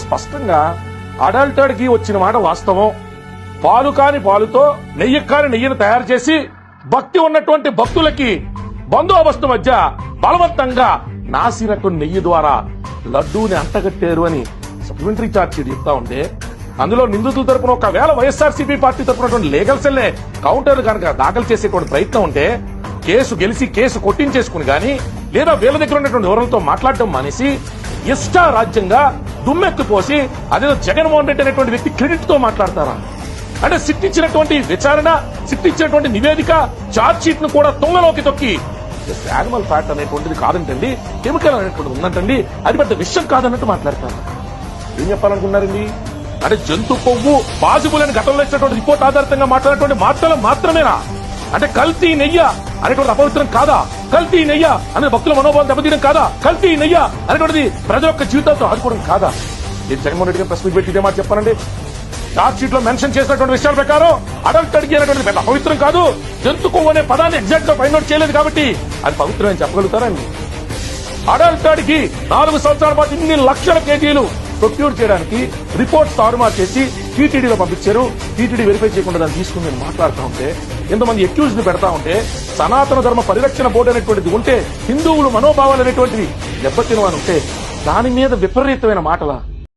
స్పష్టంగా అడల్టెడ్ ఘీ వచ్చిన మాట వాస్తవం. పాలు కాని పాలుతో నెయ్యి కాని నెయ్యిని తయారు చేసి భక్తి ఉన్నటువంటి భక్తులకి బందోబస్తు మధ్య బలవంతంగా నాసిరకం నెయ్యి ద్వారా లడ్డూని అంటగట్టారు అని సప్లిమెంటరీ ఛార్జ్ షీట్ చెప్తా ఉంటే, అందులో నిందితుల తరపున ఒకవేళ వైఎస్ఆర్సీపీ పార్టీ తరపున లీగల్ సెల్లే కౌంటర్ కనుక దాఖలు చేసేటువంటి ప్రయత్నం ఉంటే కేసు గెలిచి కేసు కొట్టించేసుకుని గాని, లేదా వీళ్ళ దగ్గర ఉన్నటువంటి వివరాలతో మాట్లాడటం మానేసి ఇష్టారాజ్యంగా దుమ్మెత్తిపోసి అదేదో జగన్మోహన్ రెడ్డి అనేటువంటి వ్యక్తి క్రెడిట్ తో మాట్లాడతారా? అంటే సిట్ ఇచ్చినటువంటి విచారణ, సిట్ ఇచ్చినటువంటి నివేదిక, ఛార్జ్ షీట్ ను కూడా తుంగలోకి తొక్కి యానిమల్ ఫ్యాట్ అనేటువంటిది కాదంటండి, కెమికల్ అనేటువంటిది ఉందంటండి, అది పెద్ద విషయం కాదన్నట్టు మాట్లాడతారు. ఏం చెప్పాలనుకున్నారండి? అంటే జంతు కొవ్వు పాజిబుల్ అని గతంలో ఇచ్చినటువంటి రిపోర్ట్ ఆధారితంగా మాట్లాడినటువంటి మాటలు మాత్రమేనా? అంటే కల్తీ నెయ్య అనేటువంటి అపవిత్రం కాదా? కల్తీ నెయ్య అనేది భక్తుల మనోభావం దెబ్బతీయడం కాదా? కల్తీ నెయ్య అనేటువంటిది ప్రజల యొక్క జీవితాలతో ఆడుకోవడం కాదా? నేను జగన్మోహన్ రెడ్డి గారు ప్రెస్ మీట్ పెట్టి ఇదే మాట చెప్పానండి. ఛార్జ్ షీట్ లో మెన్షన్ చేసినటువంటి విషయాల ప్రకారం అడల్టెడ్ ఘీ అనేటువంటి పెద్ద అపవిత్రం కాదు. జంతు కొవ్వు అనే పదాన్ని ఎగ్జాక్ట్ గా ఫైండ్ అవుట్ చేయలేదు కాబట్టి అది పవిత్రం అని చెప్పగలుగుతారండి. అడల్టెడ్ ఘీ 4 సంవత్సరాల పాటు ఇన్ని లక్షల కేజీలు ప్రొక్యూర్ చేయడానికి రిపోర్ట్స్ తారుమారు చేసి టీటీడీలో పంపించారు. టీటీడీ వెరిఫై చేయకుండా దాన్ని తీసుకుని నేను మాట్లాడుతూ ఉంటే, ఎంతమంది అక్యూజ్డ్ పెడతా ఉంటే, సనాతన ధర్మ పరిరక్షణ బోర్డు అనేటువంటిది ఉంటే, హిందువులు మనోభావాలు అనేటువంటివి దెబ్బతినవని ఉంటే, దాని మీద విపరీతమైన మాటల